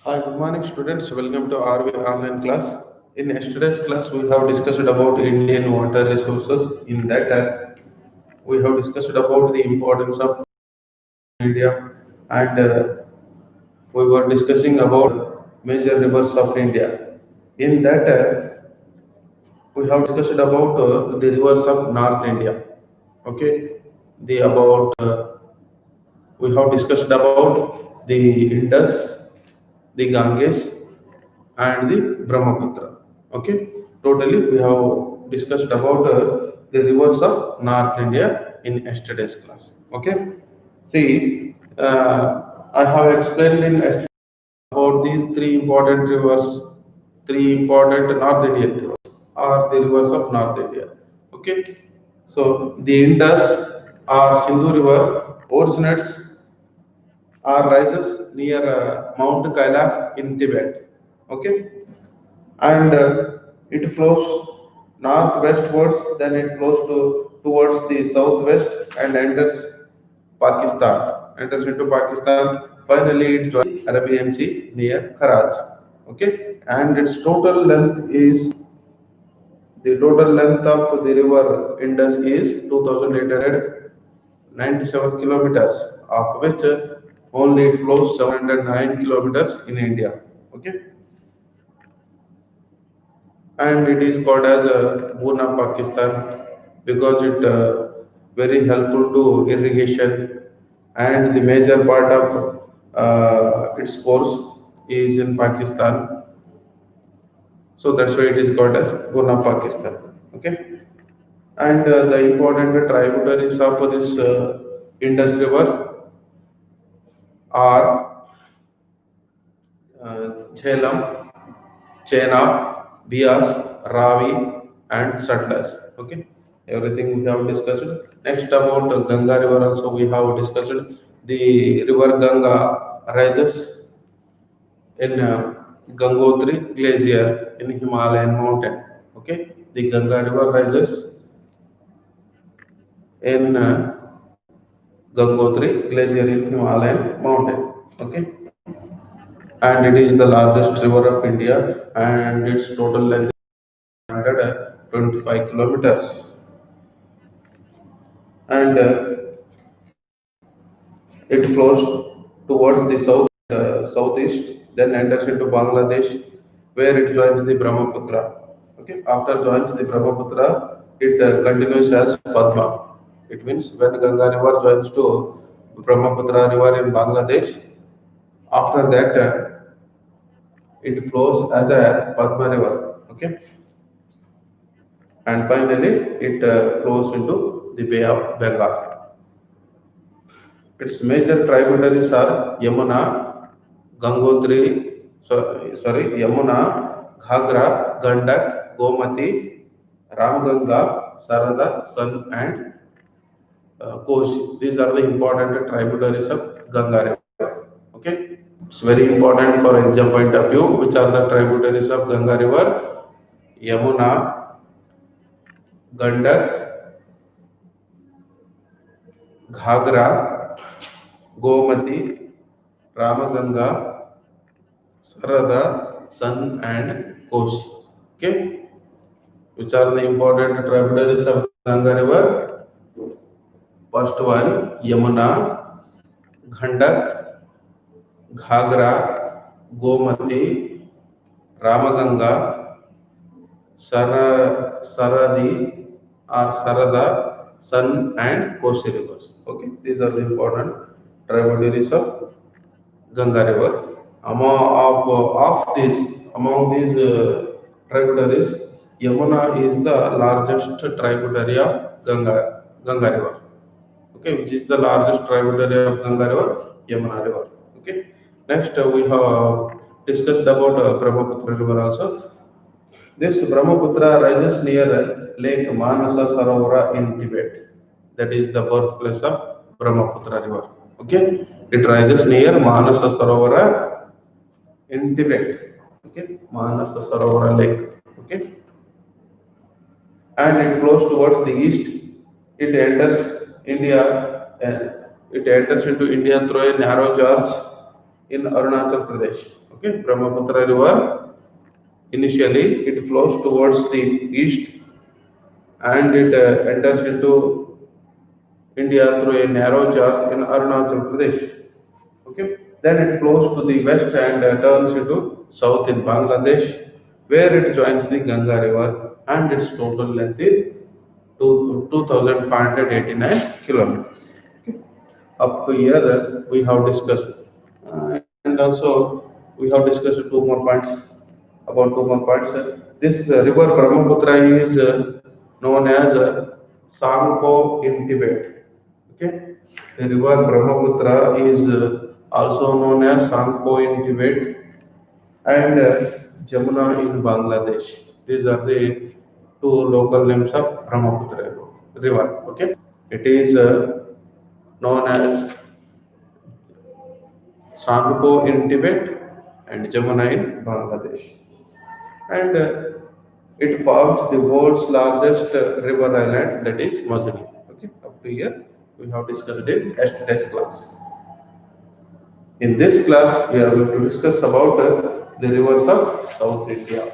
Hi, good morning, students. Welcome to our online class. In yesterday's class, we have discussed about Indian water resources. In that, we have discussed about the importance of India, and we were discussing about major rivers of India. In that, we have discussed about the rivers of North India. Okay, the about we have discussed about the Indus, the Ganges, and the Brahmaputra. Okay, totally we have discussed about the rivers of North India in yesterday's class. Okay, see, I have explained in yesterday about these three important rivers, three important North Indian rivers, are the rivers of North India. Okay, so the Indus or Sindhu River originates or rises near Mount Kailash in Tibet. Okay, and it flows northwestwards, then it flows towards the southwest and enters into Pakistan. Finally, it joins the Arabian Sea near Karachi. Okay, and its total length is the total length of the river Indus is 2,897 kilometers, of which only it flows 709 kilometers in India. Okay, and it is called as Boon of Pakistan because it very helpful to irrigation, and the major part of its course is in Pakistan, so that's why it is called as Boon of Pakistan. Okay, and the important tributaries of this Indus River are Jhelum, Chenab, Bias, Ravi, and Satluj. Okay, everything we have discussed. Next about Ganga River also we have discussed. The river Ganga rises in Gangotri Glacier in Himalayan mountain. Okay, the Ganga River rises in Gangotri Glacier in Himalayan mountain. Okay, and it is the largest river of India, and its total length is 125 kilometers, and it flows towards the southeast, then enters into Bangladesh, where it joins the Brahmaputra. Okay, after joins the Brahmaputra, it continues as Padma. It means when Ganga River joins to Brahmaputra River in Bangladesh, after that it flows as a Padma River. Okay, and finally it flows into the Bay of Bengal. Its major tributaries are Yamuna, Gangotri, Yamuna, Ghagra, Gandak, Gomati, Ramganga, Sarada, Son, and Kosi. These are the important tributaries of Ganga River. Okay, it's very important for exam point of view. Which are the tributaries of Ganga River? Yamuna, Gandak, Ghagra, Gomati, Ramaganga, Sarada, Sun, and Kosi. Okay, which are the important tributaries of Ganga River? First one, Yamuna, Ghandak, Ghagra, Gomati, Ramaganga, Saradi or Sarada, Sun, and Kosi rivers. Okay, these are the important tributaries of Ganga River. Among these tributaries, Yamuna is the largest tributary of Ganga River. Okay, which is the largest tributary of Ganga River, Yamuna River. Okay. Next, we have discussed about Brahmaputra River also. This Brahmaputra rises near Lake Manasa Sarovara in Tibet. That is the birthplace of Brahmaputra River. Okay, it rises near Manasa Sarovara in Tibet. Okay, Manasa Sarovara Lake. Okay, and it flows towards the east. It enters India. It enters into India through a narrow gorge in Arunachal Pradesh. Okay, Brahmaputra River initially it flows towards the east and it enters into India through a narrow jaw in Arunachal Pradesh. Okay, then it flows to the west and turns into south in Bangladesh, where it joins the Ganga River, and its total length is 2,589 kilometers. Up to here, we have discussed, and also we have discussed two more points about two more points. This river Brahmaputra is known as Sangpo in Tibet. Okay, the river Brahmaputra is also known as Sangpo in Tibet and Jamuna in Bangladesh. These are the two local names of Brahmaputra river. Okay, it is known as Sangpo in Tibet and Jamuna in Bangladesh. And it forms the world's largest river island, that is Mazuli. Okay, up to here we have discussed in yesterday's class. In this class, we are going to discuss about the rivers of South India.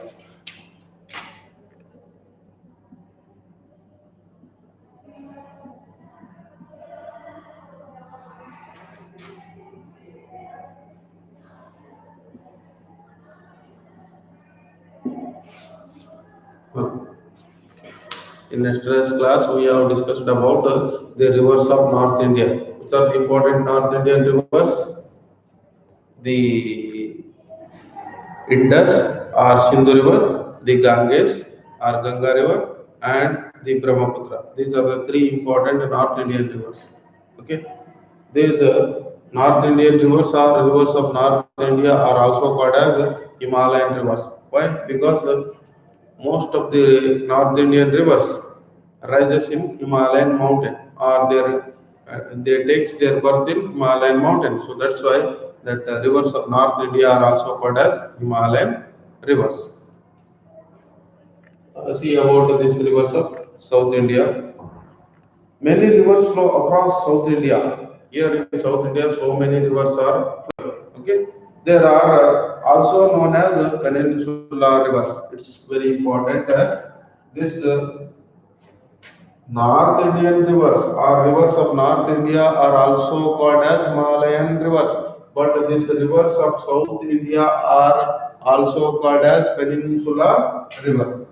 In yesterday's class, we have discussed about the rivers of North India. Which are the important North Indian rivers? The Indus or Sindhu River, the Ganges or Ganga River, and the Brahmaputra. These are the three important North Indian rivers. Okay, these North Indian rivers or rivers of North India are also called as Himalayan rivers. Why? Because most of the North Indian rivers rises in Himalayan mountain or they takes their birth in Himalayan mountain. So that's why that rivers of North India are also called as Himalayan rivers. See about these rivers of South India. Many rivers flow across South India. Here in South India, so many rivers are flowing. Okay, there are also known as peninsula rivers. It's very important. This North Indian rivers or rivers of North India are also called as Himalayan rivers, but these rivers of South India are also called as Peninsula River.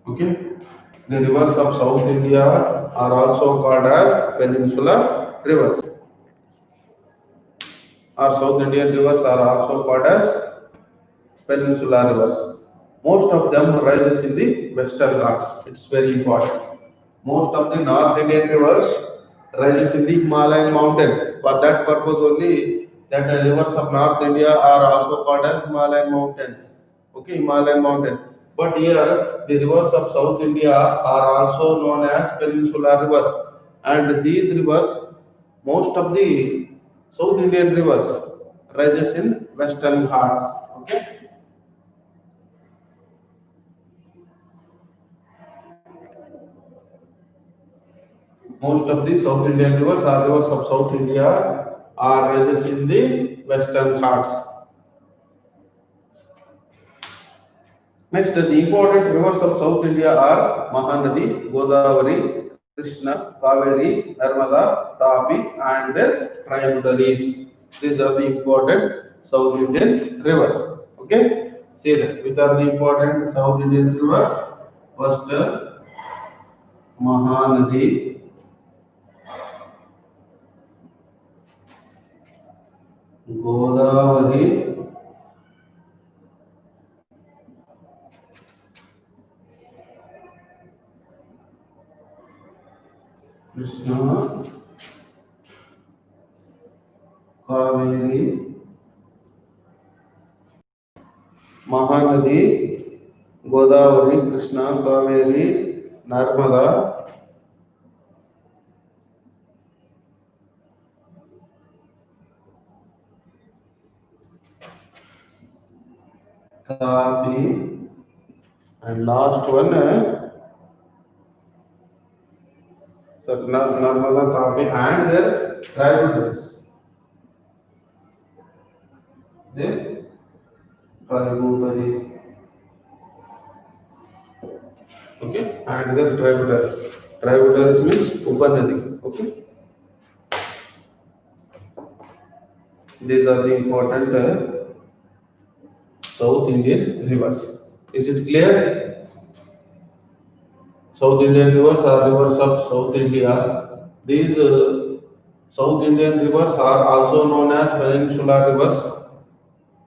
Okay, the rivers of South India are also called as Peninsula Rivers. Our South Indian rivers are also called as Peninsula rivers. Most of them rises in the Western Ghats. It's very important. Most of the North Indian rivers rises in the Himalayan mountain. For that purpose only, that the rivers of North India are also called as Himalayan mountains. Okay, Himalayan mountain. But here, the rivers of South India are also known as Peninsula rivers. And these rivers, most of the South Indian rivers rises in Western Ghats. Okay. Most of the South Indian rivers or rivers of South India are rises in the Western Ghats. Next, the important rivers of South India are Mahanadi, Godavari, Krishna, Kaveri, Narmada, Tapi, and their tributaries. These are the important South Indian rivers. Okay, see that. Which are the important South Indian rivers? First, Mahanadi, Godavari, Krishna, Kaveri, Mahanadi, Godavari, Krishna, Kaveri, Narmada, Tapi, and last one Narmada, Tapi, and their tributaries. Their tributaries. Okay, and their tributaries. Tributaries means Upanadi. Okay, these are the important South Indian rivers. Is it clear? South Indian rivers are rivers of South India. These South Indian rivers are also known as peninsular rivers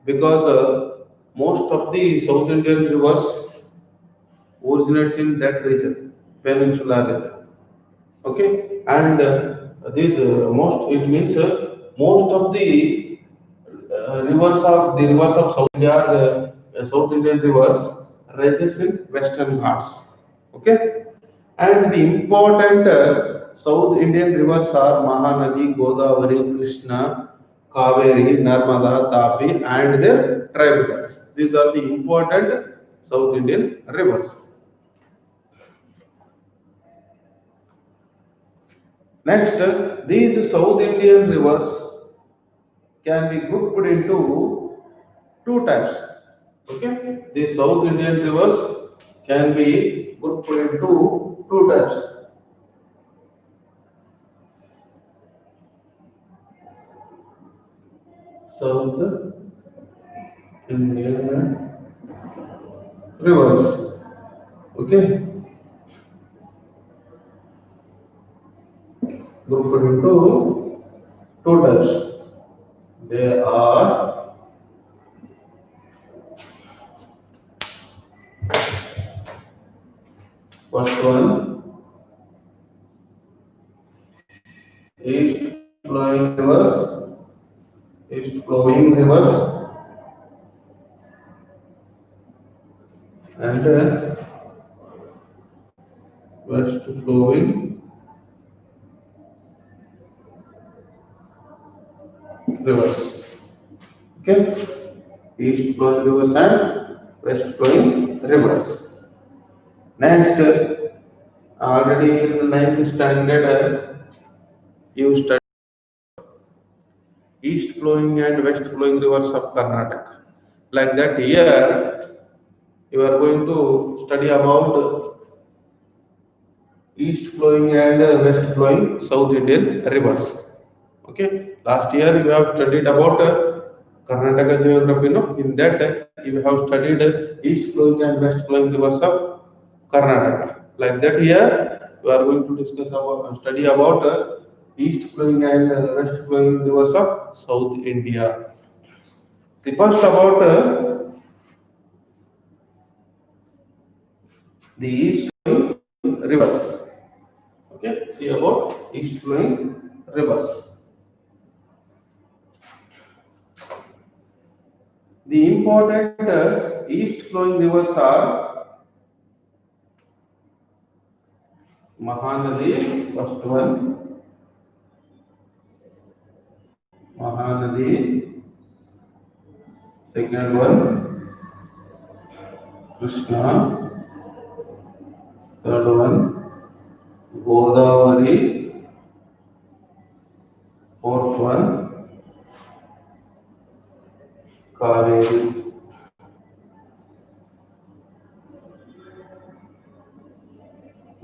because most of the South Indian rivers originates in that region, peninsular region. Okay, and these most it means most of the rivers of South India, the South Indian rivers rises in Western Ghats. Okay, and the important South Indian rivers are Mahanadi, Godavari, Krishna, Kaveri, Narmada, Tapi, and their tributaries. These are the important South Indian rivers. Next, these South Indian rivers can be grouped into two types. Okay, the South Indian rivers can be grouped into two types. South Indian rivers. Okay, grouped into two types. They are first one east flowing rivers, east flowing rivers, and west flowing rivers. Okay, east flowing rivers and west flowing rivers. Next, already in ninth standard, you study east flowing and west flowing rivers of Karnataka. Like that, here you are going to study about east flowing and west flowing South Indian rivers. Okay, last year you have studied about Karnataka geography. No, in that you have studied east flowing and west flowing rivers of Karnataka. Like that, here we are going to discuss about study about east flowing and west flowing rivers of South India. The first about the east flowing rivers. Okay, see about east flowing rivers. The important east flowing rivers are Mahanadi, first one, Mahanadi, second one, Krishna, third one, Godavari, fourth one, Kaveri.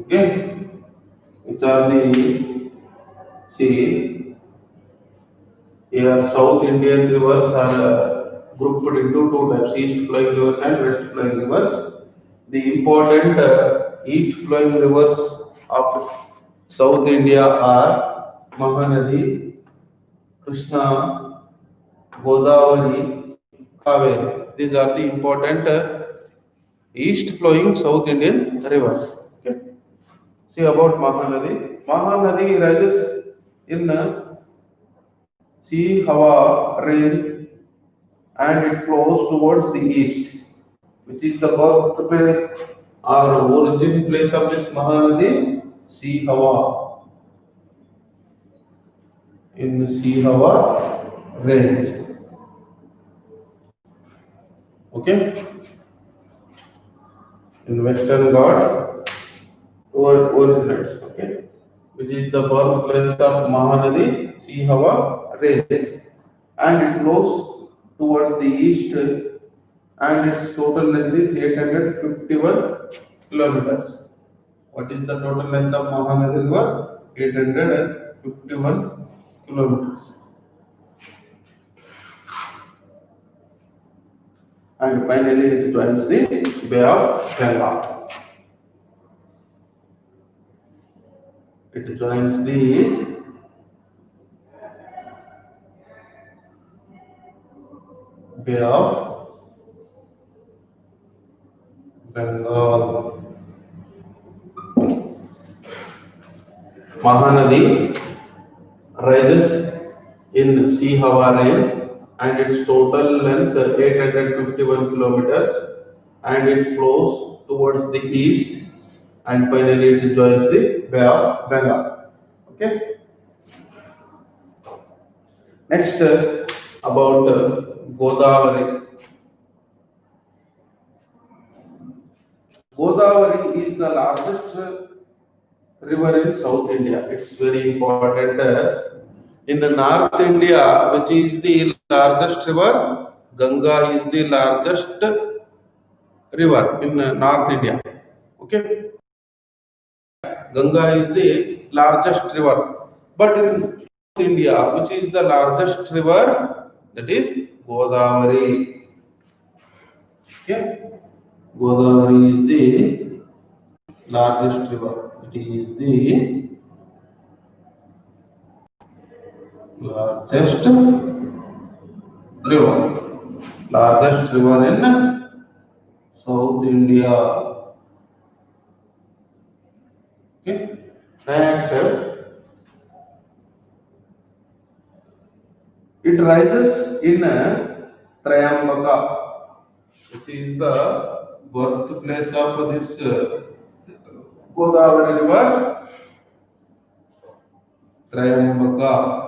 Okay, which are the see here South Indian rivers are grouped into two types: east flowing rivers and west flowing rivers. The important east flowing rivers of South India are Mahanadi, Krishna, Godavari, Kaveri. These are the important east flowing South Indian rivers. Okay. See about Mahanadi. Mahanadi rises in Sea Hawa range and it flows towards the east, which is the birthplace or origin place of this Mahanadi, Sea Hawa in Sea Hawa range. Okay, in Western Ghat originates. Okay, which is the birthplace of Mahanadi, Sihava range, and it flows towards the east, and its total length is 851 kilometers. What is the total length of Mahanadi River? 851 kilometers. And finally, it joins the Bay of Bengal. It joins the Bay of Bengal. Mahanadi rises in Sea Hawa range and its total length 851 kilometers, and it flows towards the east, and finally it joins the Bay of Bengal. Okay. Next, about Godavari. Godavari is the largest river in South India. It's very important. In the North India, which is the largest river, Ganga is the largest river in North India. Okay, Ganga is the largest river. But in South India, which is the largest river, that is Godavari. Okay, Godavari is the largest river. It is the largest river. Largest river in South India. Okay. Next, it rises in Trayambaka, which is the birthplace of this Godavari river. Trayambaka.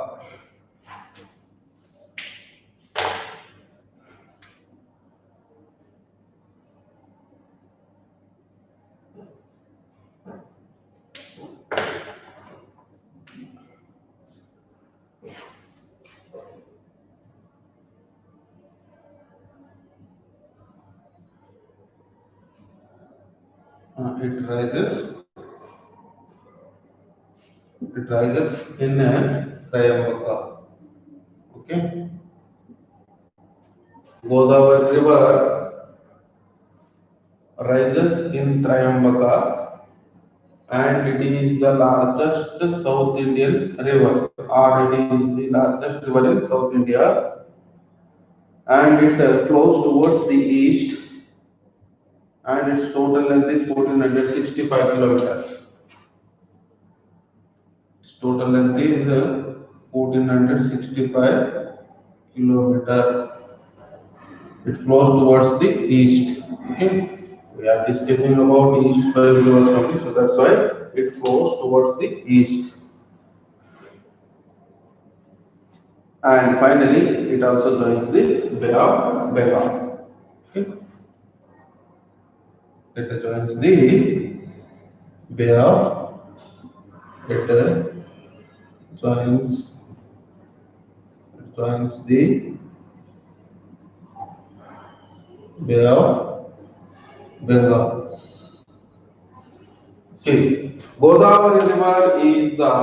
It rises. It rises in Trayambaka. Okay. Godavari river rises in Trayambaka, and it is the largest South Indian river, or it is the largest river in South India, and it flows towards the east, and its total length is 1465 kilometers. Its total length is 1465 kilometers. It flows towards the east. Okay, we are discussing about east by rivers only, so that's why it flows towards the east. And finally, it also joins the Bay of Bengal. Okay, it joins the Bay of it joins it joins the Bay of Bengal. See, Godavari River is the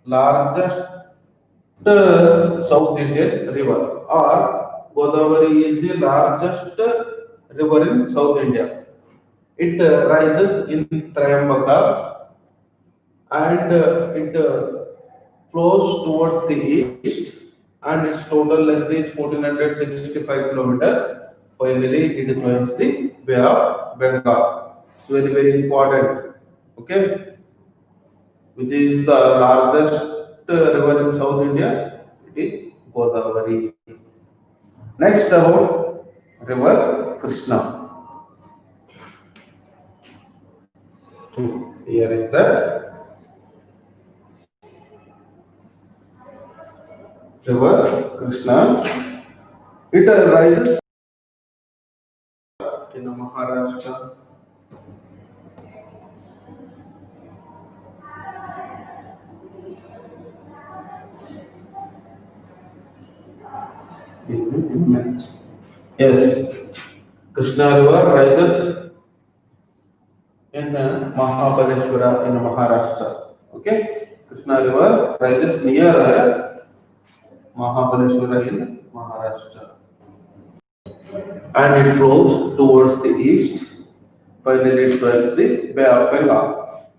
largest South Indian river, or Godavari is the largest river in South India. It rises in Trayambaka, and it flows towards the east, and its total length is 1465 kilometers. Finally, it joins the Bay of Bengal. It's very, very important. Okay, which is the largest river in South India? It is Godavari. Next, about river Krishna. Here is the river Krishna. It rises in Maharashtra. immense. Yes, Krishna River rises in Mahabaleshwara in Maharashtra. Okay, Krishna River rises near Mahabaleshwara in Maharashtra, and it flows towards the east. Finally, it joins the Bay of Bengal.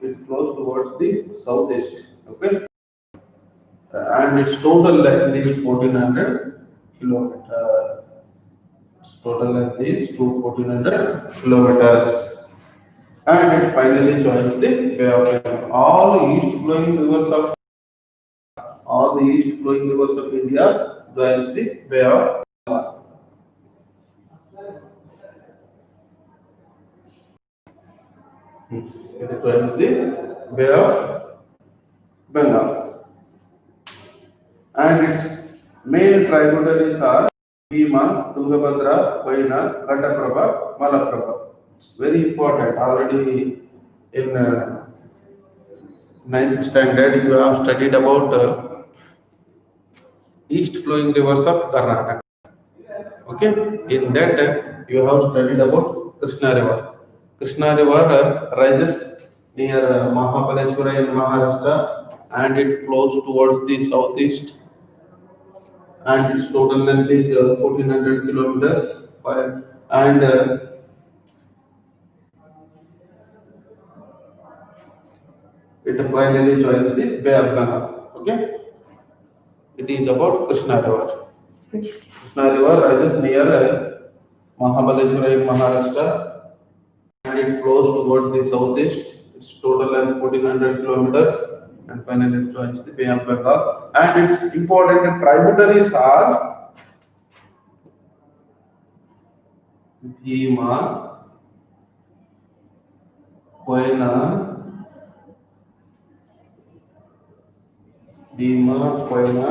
It flows towards the southeast. Okay, and its total length is 1400 kilometers. Total length is 1400 kilometers. And it finally joins the Bay of Bengal. All the east flowing rivers of India joins the Bay of Bengal. It joins the Bay of Bengal. And its main tributaries are Bhima, Tungabhadra, Vaina, Ghataprabha, Malaprabha. It's very important. Already in ninth standard, you have studied about east flowing rivers of Karnataka. Okay, in that you have studied about Krishna River. Krishna River rises near Mahabaleshwara in Maharashtra, and it flows towards the southeast, and its total length is 1400 kilometers. And it finally joins the Bay of Bengal. Okay, it is about Krishna River. Krishna River rises near Mahabaleshwara in Maharashtra, and it flows towards the southeast. Its total length 1400 kilometers, and finally it joins the Bay of Bengal. And its important tributaries are Bhima, Koyna, Bhima, Koyna,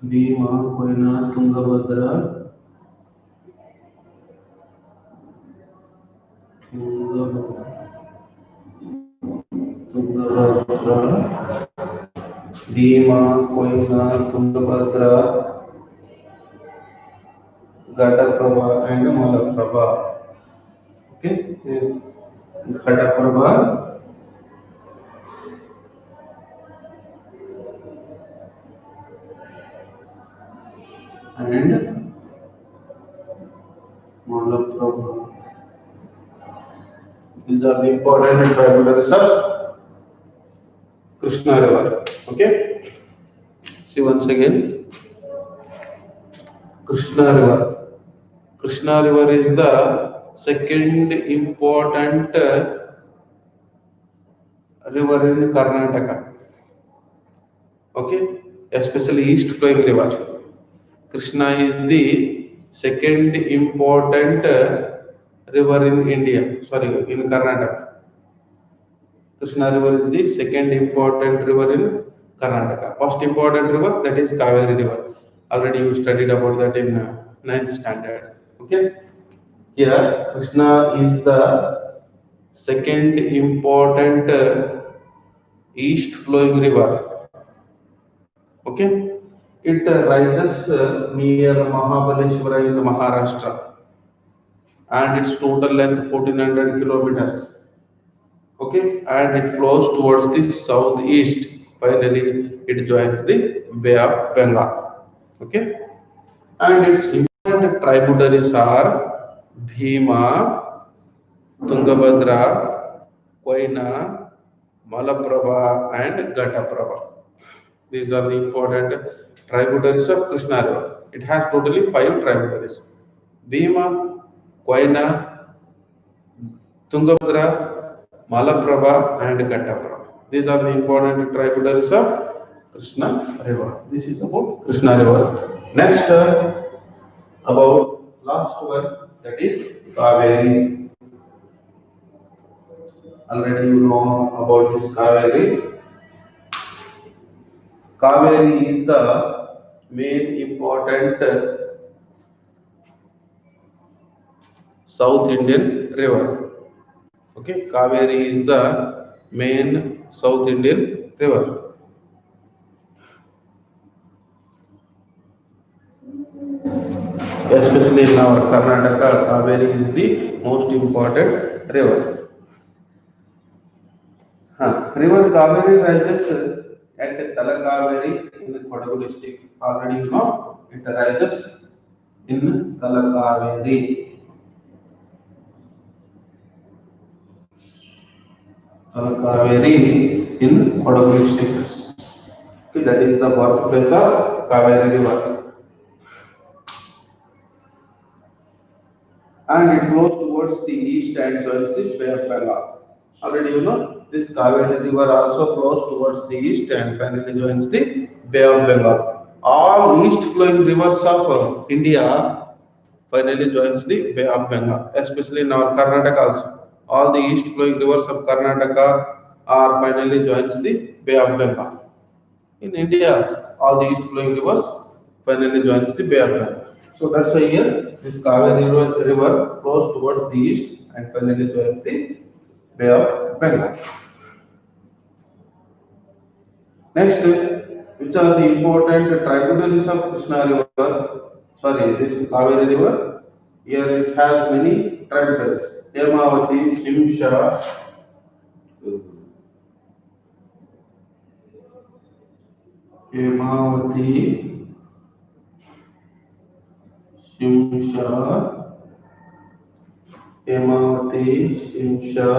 Bhima, Koyna, Tungabhadra, Tungabhadra, Bhima, Koyna, Tungabhadra, Ghataprabha, and Malaprabha. Okay, yes, Ghataprabha and Malaprabha. These are the important tributaries of Krishna River. Okay, see once again, Krishna River. Krishna River is the second important river in Karnataka. Okay, especially east flowing river. Krishna is the second important river in India. Sorry, in Karnataka. Krishna River is the second important river in Karnataka. First important river, that is Kaveri River. Already you studied about that in ninth standard. Okay. Here, Krishna is the second important east flowing river. Okay. It rises near Mahabaleshwara in Maharashtra, and its total length 1400 kilometers. Okay, and it flows towards the southeast. Finally, it joins the Bay of Bengal. Okay, and its important tributaries are Bhima, Tungabhadra, Koyna, Malaprabha, and Ghataprabha. These are the important tributaries of Krishna River. It has totally five tributaries: Bhima, Koyna, Tungabhadra, Malaprabha, and Ghataprabha. These are the important tributaries of Krishna River. This is about Krishna River. Next, about last one, that is Kaveri. Already you know about this Kaveri. Kaveri is the main important South Indian river. Okay, Kaveri is the main South Indian river. Especially in our Karnataka, Kaveri is the most important river. River Kaveri rises at Talakaveri in Kodagu district. Already you know it rises in Talakaveri. Talakaveri in Kodagu district. Okay, that is the birthplace of Kaveri river, and it flows towards the east and joins the Bay of Bengal. Already you know this Kaveri river also flows towards the east and finally joins the Bay of Bengal. All east flowing rivers of India finally joins the Bay of Bengal, especially in our Karnataka also. All the east flowing rivers of Karnataka are finally joins the Bay of Bengal. In India, all the east flowing rivers finally joins the Bay of Bengal. So that's why here this Kaveri river flows towards the east and finally joins the Bay of Bengal. Next, which are the important tributaries of Krishna river? Sorry, this Kaveri river. Here it has many tributaries. Hemavati, Shimsha, Hemavati, Shimsha, Hemavati, Shimsha,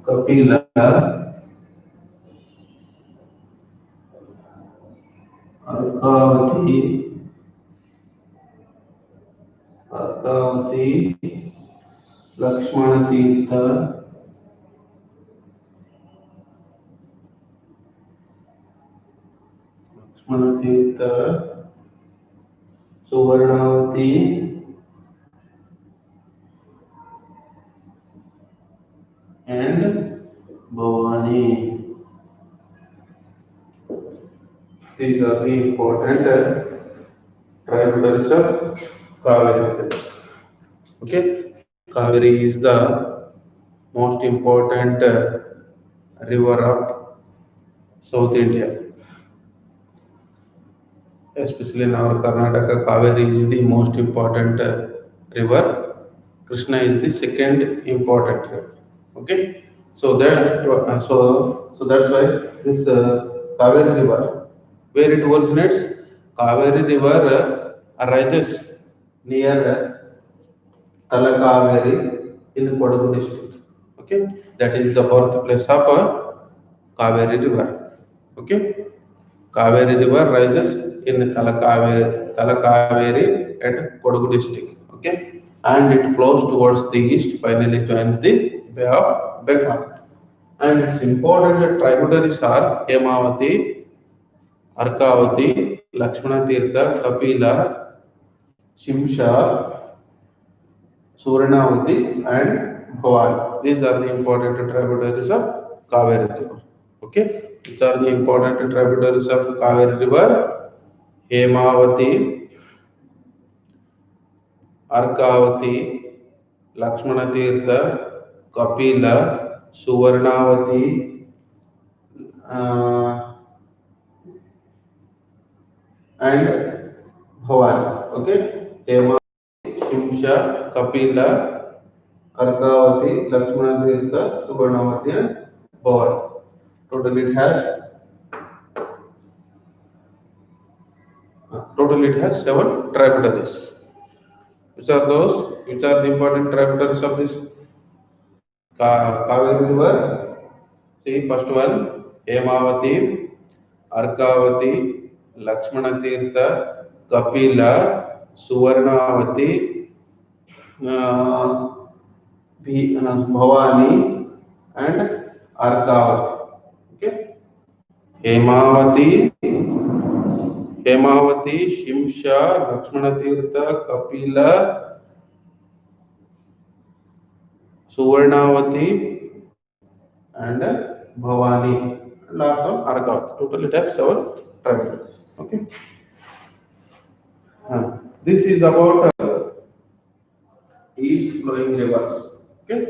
Kapila, Arkavati, Arkavati, Lakshmana Tirtha, Lakshmana Tirtha, Suvarnavati, and Bhavani. These are the important tributaries of Kaveri. Okay, Kaveri is the most important river of South India, especially in our Karnataka. Kaveri is the most important river. Krishna is the second important river. Okay, so that's why this Kaveri river, where it originates, Kaveri river arises near Talakaveri in Kodagu district. Okay, that is the birthplace of Kaveri river. Okay, Kaveri river rises in Talakaveri at Kodagu district. Okay, and it flows towards the east, finally joins the Bay of Bengal. And its important tributaries are Hemavati, Arkavati, Lakshmana Tirtha, Kapila, Shimsha, Suvarnavati, and Bhawan. These are the important tributaries of Kaveri river. Okay, these are the important tributaries of Kaveri river: Hemavati, Arkavati, Lakshmana Tirtha, Kapila, Suvarnavati, uh, and Bhawan. Okay, Hemavati, Shimsha, Kapila, Arkavati, Lakshmana Tirtha, Suvarnavati, and Bhawan. Total it has seven tributaries. Which are those? Which are the important tributaries of this Kaveri river? See, first one, Hemavati, Arkavati, Lakshmana Tirtha, Kapila, Suvarnavati, uh, Bhavani, and Arkavati. Okay, Hemavati, Shimsha, Lakshmana Tirtha, Kapila, Suvarnavati, and Bhavani. And last one, Arkavati. Total it has seven tributaries. Okay. This is about east flowing rivers. Okay.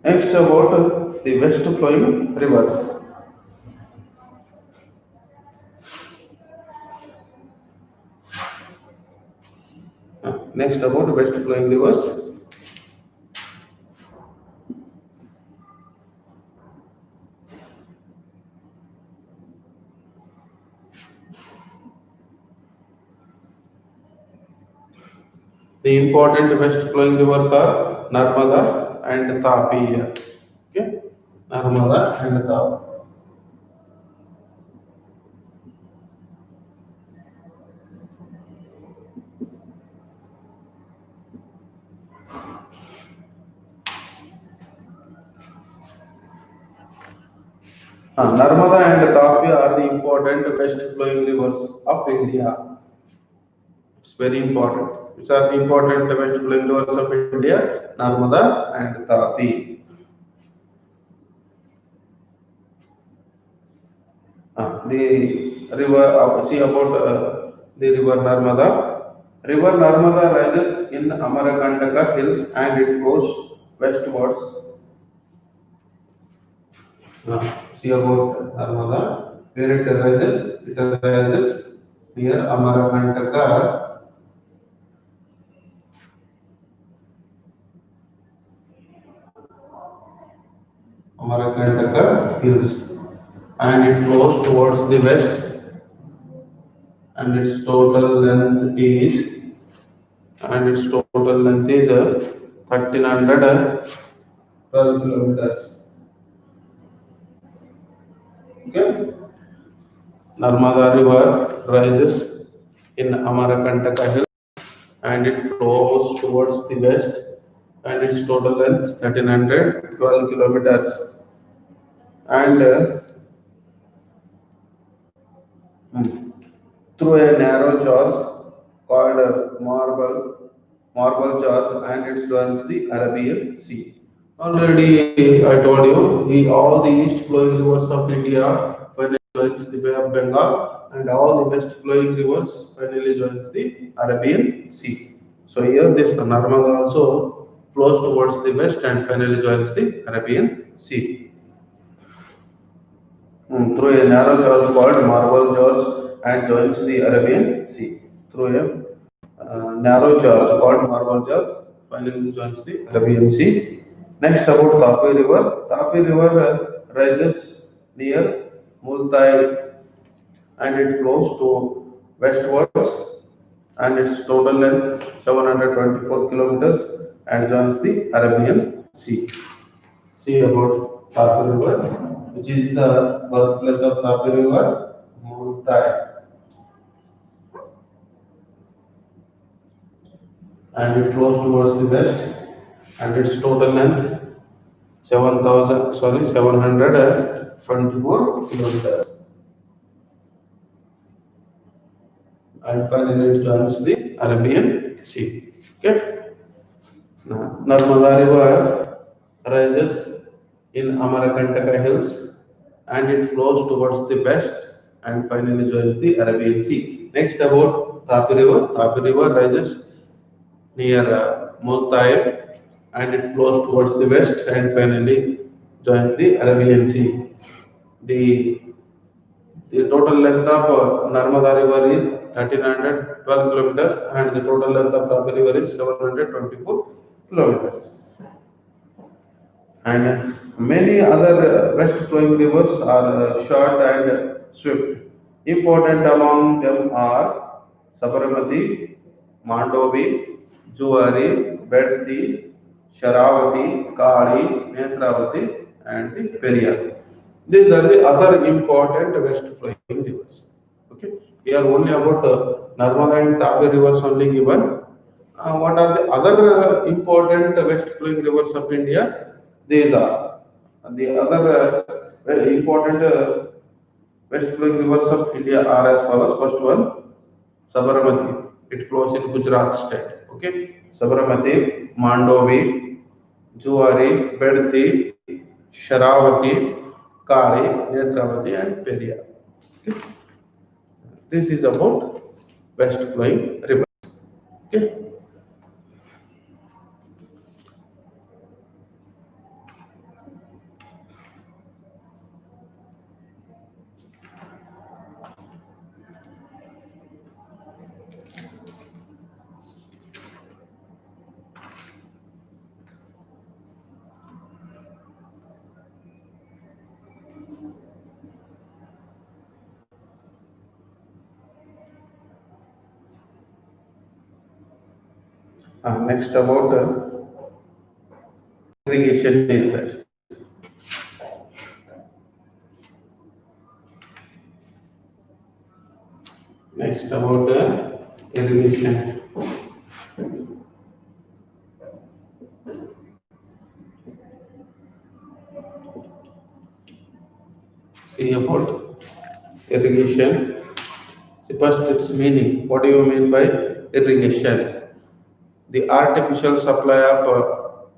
Next about the west flowing rivers. Next about west flowing rivers. The important west flowing rivers are Narmada and Tapi here. Okay, Narmada and Tapi. Narmada and Tapi are the important west flowing rivers of India. It's very important. Which are the important west flowing rivers of India? Narmada and Tapi. The river, see about the river Narmada. River Narmada rises in Amarkantaka hills and it flows westwards. See about Narmada, where it rises? It rises near Amarkantaka hills, and it flows towards the west, and its total length is and its total length is 1312 kilometers. Okay. Narmada River rises in Amarkantaka Hill and it flows towards the west, and its total length 1312 kilometers. And through a narrow gorge called Marble Gorge, and it joins the Arabian Sea. Already I told you, all the east flowing rivers of India when it joins the Bay of Bengal, and all the west flowing rivers finally joins the Arabian Sea. So here this Narmada also flows towards the west and finally joins the Arabian Sea. Through a narrow gorge called Marble Gorge and joins the Arabian Sea. Through a narrow gorge called Marble Gorge finally joins the Arabian Sea. Next about Tapi River. Tapi River rises near Multai and it flows to westwards, and its total length 724 kilometers and joins the Arabian Sea. See about Tapi River, which is the birthplace of Tapi River, Multai, and it flows towards the west, and its total length 724 kilometers, and finally it joins the Arabian Sea. Okay. Narmada River rises in Amarkantaka hills and it flows towards the west and finally joins the Arabian Sea. Next about Tapi River. Tapi River rises near Multai and it flows towards the west and finally joins the Arabian Sea. The, the total length of Narmada River is 1312 kilometers and the total length of Tapi River is 724 kilometers. And many other west flowing rivers are short and swift. Important among them are Sabarmati, Mandovi, Juari, Bedti, Sharavati, Kali, Netravati, and the Periyar. These are the other important west flowing rivers. Okay, here only about Narmada and Tapi rivers only given. What are the other important west flowing rivers of India? These are the other important west flowing rivers of India are as follows. First one, Sabarmati. It flows in Gujarat state. Okay, Sabarmati, Mandovi, Juari, Bedti, Sharavati, Kali, Netravati, and Periyar. Okay. This is about west flowing rivers. Okay. Next about irrigation is there. Next about irrigation. See about irrigation. See first its meaning. What do you mean by irrigation? The artificial supply of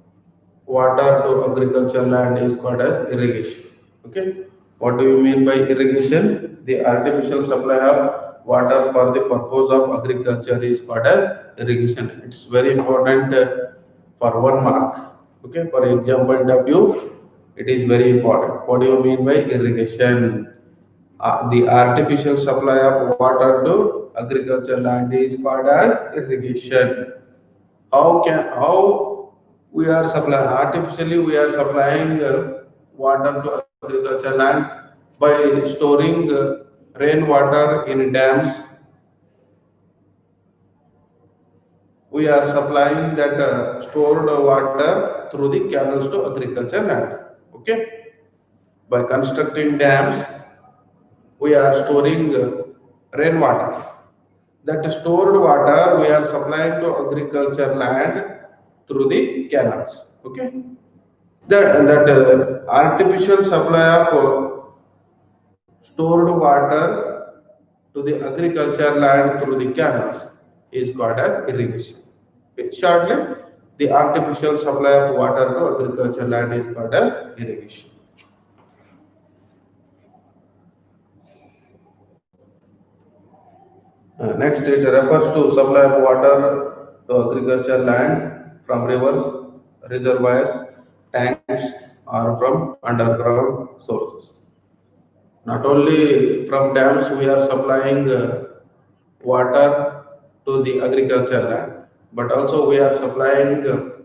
water to agriculture land is called as irrigation. Okay. What do you mean by irrigation? The artificial supply of water for the purpose of agriculture is called as irrigation. It's very important for 1 mark. Okay. For exam point of view, it is very important. What do you mean by irrigation? The artificial supply of water to agriculture land is called as irrigation. How we are supplying artificially, we are supplying water to agriculture land by storing rainwater in dams. We are supplying that stored water through the canals to agriculture land. Okay, by constructing dams, we are storing rainwater. That stored water we are supplying to agriculture land through the canals. Okay, that artificial supply of stored water to the agriculture land through the canals is called as irrigation. Shortly, the artificial supply of water to agriculture land is called as irrigation. Next, it refers to supply of water to agriculture land from rivers, reservoirs, tanks, or from underground sources. Not only from dams we are supplying water to the agriculture land, but also we are supplying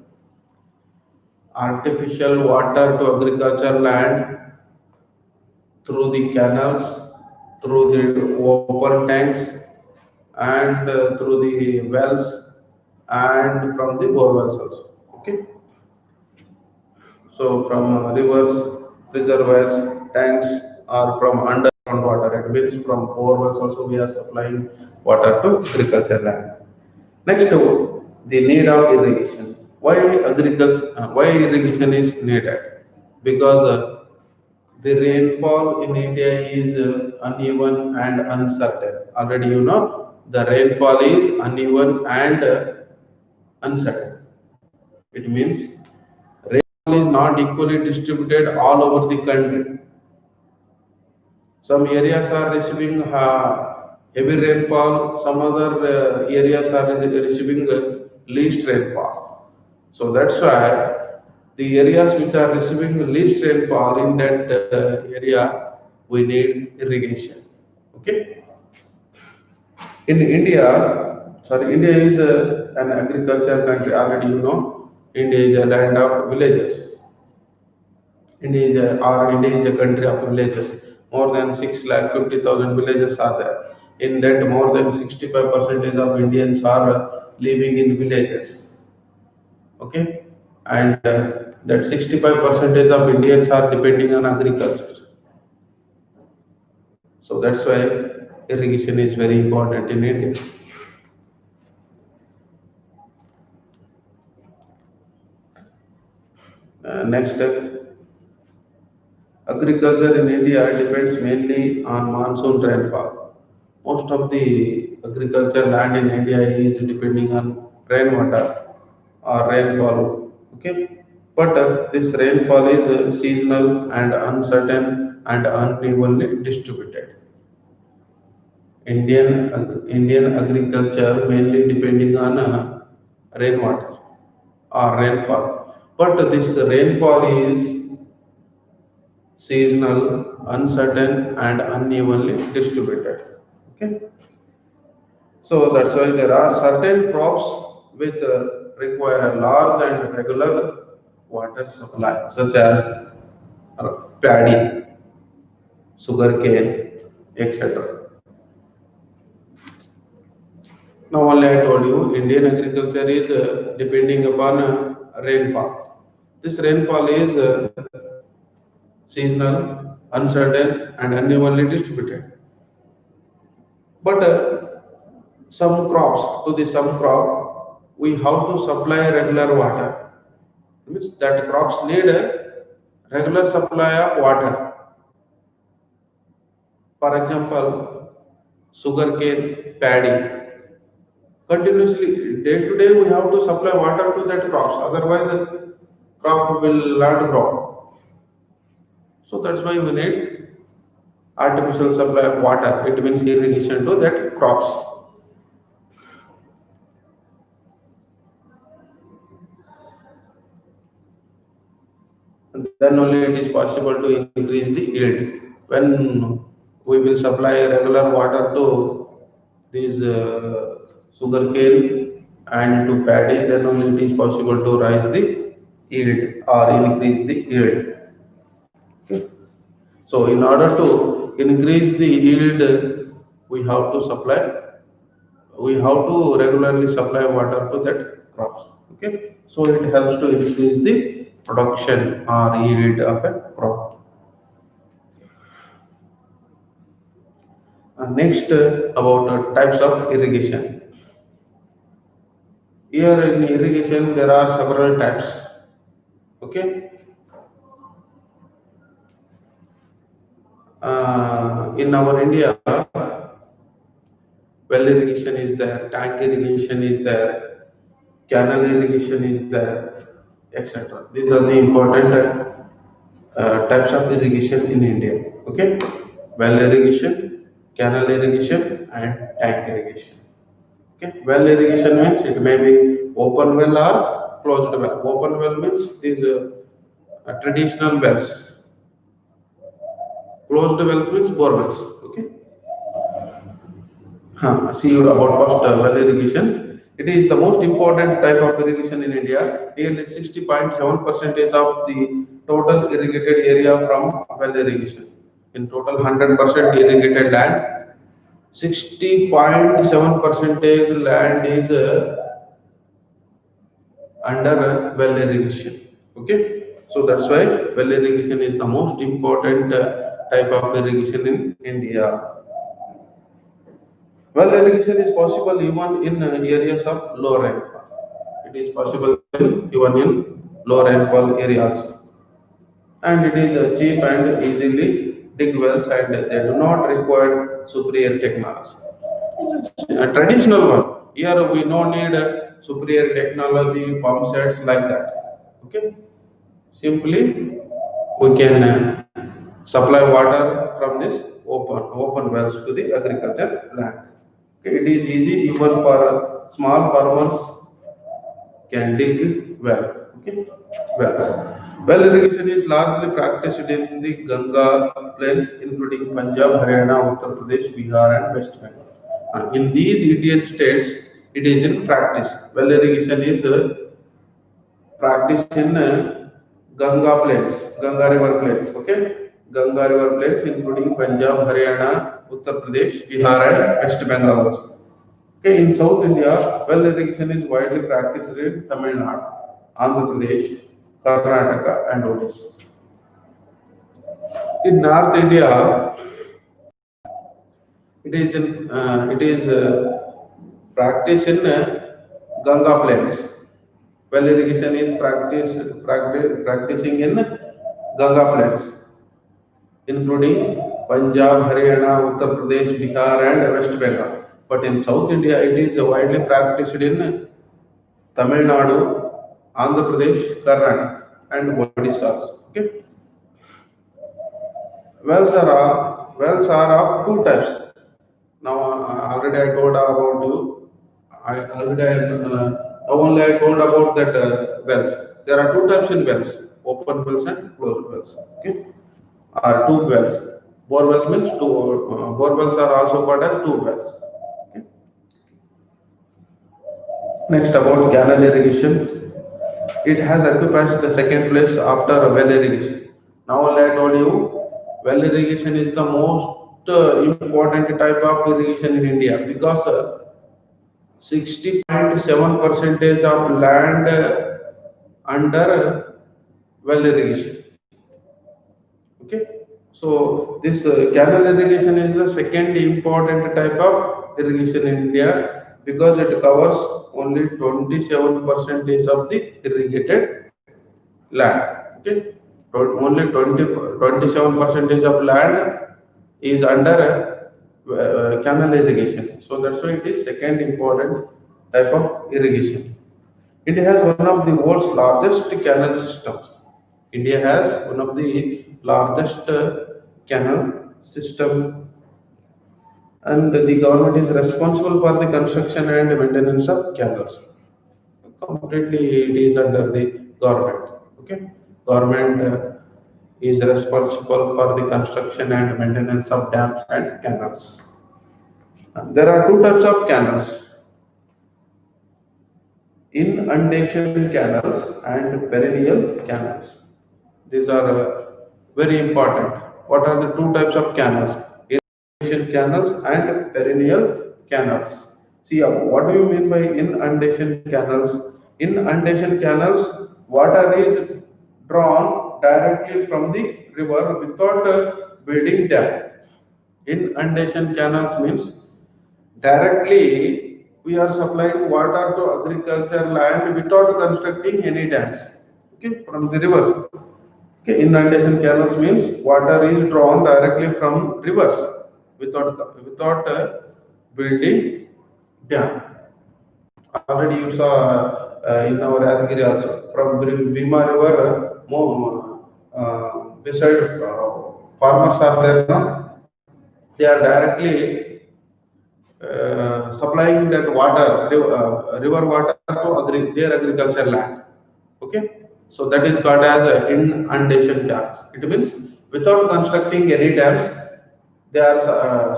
artificial water to agriculture land through the canals, through the open tanks, and through the wells and from the borewells also. Okay, so from rivers, reservoirs, tanks, or from underground water. It means from borewells also we are supplying water to agriculture land. Next, the need of irrigation. Why agriculture? Why irrigation is needed? Because the rainfall in India is uneven and uncertain. Already you know the rainfall is uneven and uncertain. It means rainfall is not equally distributed all over the country. Some areas are receiving heavy rainfall, some other areas are receiving least rainfall. So that's why the areas which are receiving least rainfall in that area, we need irrigation. Okay. In India, India is an agriculture country. Already you know, India is a land of villages. India is a country of villages. More than 6,50,000 villages are there. In that, more than 65% of Indians are living in villages. Okay, and that 65% of Indians are depending on agriculture. So that's why irrigation is very important in India. Next, agriculture in India depends mainly on monsoon rainfall. Most of the agriculture land in India is depending on rainwater or rainfall. Okay, but this rainfall is seasonal and uncertain and unevenly distributed. Indian agriculture mainly depending on rainwater or rainfall, but this rainfall is seasonal, uncertain, and unevenly distributed. Okay, so that's why there are certain crops which require a large and regular water supply, such as paddy, sugarcane, etc. Now only I told you, Indian agriculture is depending upon rainfall. This rainfall is seasonal, uncertain, and unevenly distributed. But some crop, we have to supply regular water. Means that crops need a regular supply of water. For example, sugarcane, paddy. Continuously, day to day, we have to supply water to that crops. Otherwise, crop will not grow. So that's why we need artificial supply of water. It means irrigation to that crops. And then only it is possible to increase the yield. When we will supply regular water to these sugarcane and to paddy, then only it is possible to rise the yield or increase the yield. Okay. So in order to increase the yield, we have to supply, we have to regularly supply water to that crops. Okay. So it helps to increase the production or yield of a crop. Next, about types of irrigation. Here in irrigation, there are several types. Okay. In our India, well irrigation is there, tank irrigation is there, canal irrigation is there, etc. These are the important types of irrigation in India. Okay, well irrigation, canal irrigation, and tank irrigation. Okay, well irrigation means it may be open well or closed well. Open well means these traditional wells. Closed wells means bore wells. Okay. See about first well irrigation. It is the most important type of irrigation in India. Nearly 60.7% of the total irrigated area from well irrigation. In total 100% irrigated land, 60.7 percentage land is under well irrigation. Okay, so that's why well irrigation is the most important type of irrigation in India. Well irrigation is possible even in areas of low rainfall. It is possible even in low rainfall areas, and it is cheap and easily dig wells, and they do not require superior technology. It's a traditional one. Here we no need superior technology, pump sets like that. Okay, simply we can supply water from this open wells to the agriculture land. Okay, it is easy even for small farmers can dig well. Okay, wells. Well irrigation is largely practiced in the Ganga plains, including Punjab, Haryana, Uttar Pradesh, Bihar, and West Bengal. In these Indian states, it is in practice. Well irrigation is practiced in Ganga plains, Ganga river plains. Okay, Ganga river plains, including Punjab, Haryana, Uttar Pradesh, Bihar, and West Bengal also. Okay, in South India, well irrigation is widely practiced in Tamil Nadu, Andhra Pradesh, Karnataka, and Odisha. In North India, it is practiced in Ganga plains. Well irrigation is practicing in Ganga plains, including Punjab, Haryana, Uttar Pradesh, Bihar, and West Bengal. But in South India, it is widely practiced in Tamil Nadu, Andhra Pradesh, Karnataka, and Odisha. Okay. Wells are of two types. Now already I told about you. I already now only I told about that wells. There are two types in wells: open wells and closed wells. Okay, are two wells. Bore wells means two. Bore wells are also called as two wells. Okay. Next about canal irrigation. It has occupied the second place after well irrigation. Now only I told you, well irrigation is the most important type of irrigation in India because 60.7% of land under well irrigation. Okay, so this canal irrigation is the second important type of irrigation in India because it covers only 27% of the irrigated land. Okay, only 27% of land is under canal irrigation. So that's why it is second important type of irrigation. India has one of the world's largest canal systems. India has one of the largest canal system, and the government is responsible for the construction and maintenance of canals. Completely, it is under the government. Okay, government is responsible for the construction and maintenance of dams and canals. There are two types of canals: inundation canals and perennial canals. These are very important. What are the two types of canals? Inundation canals and perennial canals. See, what do you mean by inundation canals? Inundation canals, water is drawn directly from the river without building dam. Inundation canals means directly we are supplying water to agriculture land without constructing any dams. Okay, from the rivers. Okay, inundation canals means water is drawn directly from rivers without building dam. Already you saw in our Yadgiri also from Bhima River, beside farmers are there now. They are directly supplying that water, river water to their agricultural land. Okay, so that is called as inundation dams. It means without constructing any dams, they are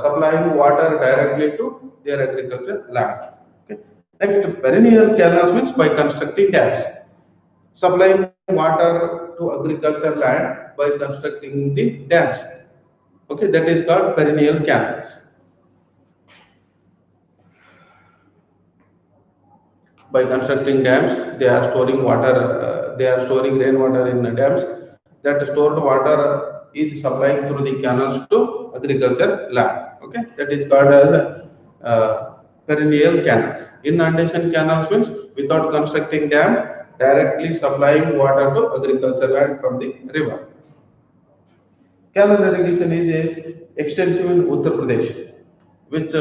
supplying water directly to their agricultural land. Okay. Next, perennial canals means by constructing dams, supplying water to agricultural land by constructing the dams. Okay, that is called perennial canals. By constructing dams, they are storing water, they are storing rainwater in the dams. That stored water is supplying through the canals to agriculture land. Okay, that is called as perennial canals. Inundation canals means without constructing dam, directly supplying water to agriculture land from the river. Canal irrigation is extensive in Uttar Pradesh, which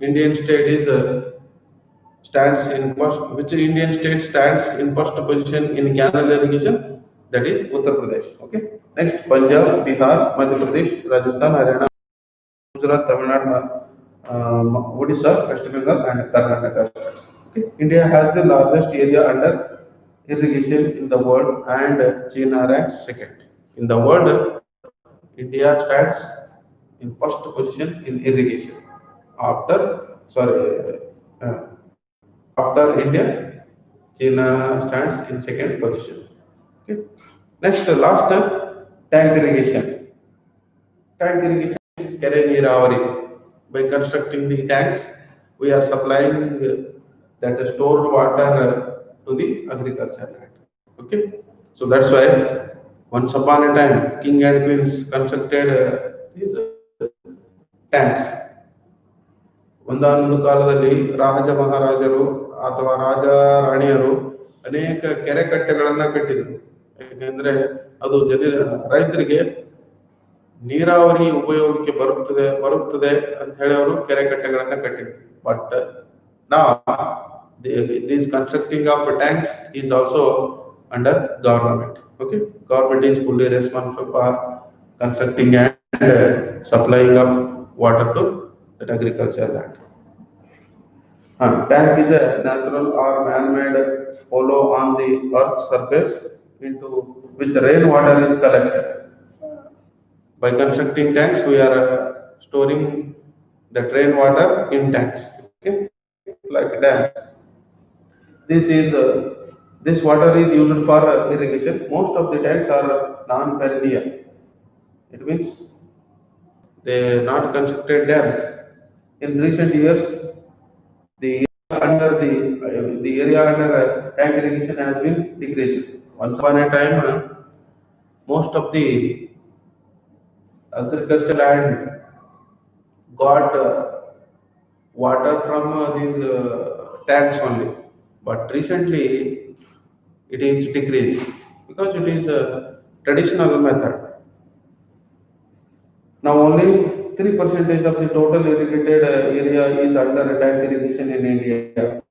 Indian state is stands in first, which Indian state stands in first position in canal irrigation? That is Uttar Pradesh. Okay. Next, Punjab, Bihar, Madhya Pradesh, Rajasthan, Haryana, Gujarat, Tamil Nadu, Odisha, West Bengal, and Karnataka states. Okay. India has the largest area under irrigation in the world, and China ranks second. In the world, India stands in first position in irrigation. Uh, After India, China stands in second position. Okay. Next, last tank irrigation. Tank irrigation is Kereniravari. By constructing the tanks, we are supplying that stored water to the agriculture land. Okay, so that's why once upon a time, king and queens constructed these tanks. ಒಂದಾನೊಂದು ಕಾಲದಲ್ಲಿ ರಾಜ ಮಹಾರಾಜರು ಅಥವಾ ರಾಜ ರಾಣಿಯರು ಅನೇಕ ಕೆರೆ ಕಟ್ಟೆಗಳನ್ನ ಕಟ್ಟಿದರು. ಯಾಕೆಂದ್ರೆ ಅದು ರೈತರಿಗೆ ನೀರಾವರಿ ಉಪಯೋಗಕ್ಕೆ ಬರುತ್ತದೆ ಅಂತ ಹೇಳಿ ಅವರು ಕೆರೆ ಕಟ್ಟೆಗಳನ್ನ ಕಟ್ಟಿದರು. ಬಟ್ ನಾ this constructing of tanks is also under government. Okay, government is fully responsible for constructing and supplying of water to that agriculture land. Tank is a natural or man-made hollow on the earth's surface into which rainwater is collected. By constructing tanks, we are storing the rainwater in tanks. Okay, like dams. This water is used for irrigation. Most of the tanks are non-perennial. It means they not constructed dams. In recent years, The the area under tank irrigation has been decreased. Once upon a time, most of the agricultural land got water from these tanks only. But recently, it is decreased because it is a traditional method. Now only 3% of the total irrigated area is under tank irrigation in India.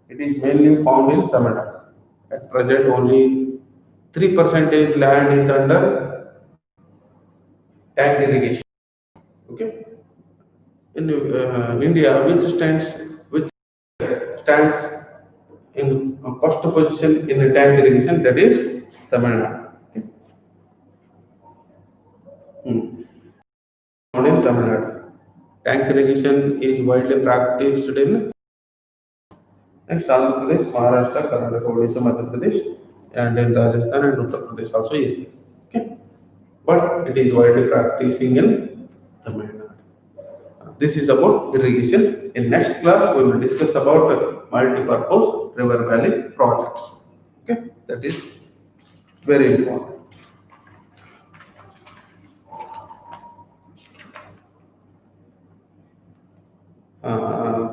It is mainly found in Tamil Nadu. At present, only 3% land is under tank irrigation. Okay. In India, which stands in first position in the tank irrigation, that is Tamil Nadu. Okay. Found in Tamil Nadu. Tank irrigation is widely practiced in next Andhra Pradesh, Maharashtra, Karnataka, Odisha, Madhya Pradesh, and in Rajasthan and Uttar Pradesh also is there. Okay. But it is widely practicing in Tamil Nadu. This is about irrigation. In next class, we will discuss about multi-purpose river valley projects. Okay, that is very important.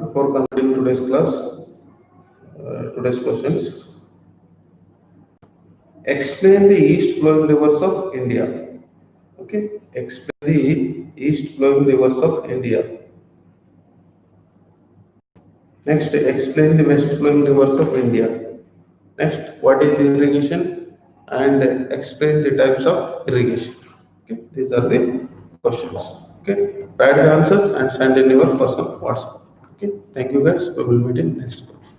Before concluding today's class, today's questions. Explain the east flowing rivers of India. Okay, explain the east flowing rivers of India. Next, explain the west flowing rivers of India. Next, what is irrigation and explain the types of irrigation. Okay, these are the questions. Okay, write the answers and send in your personal WhatsApp. Okay, thank you guys. We will meet in next class.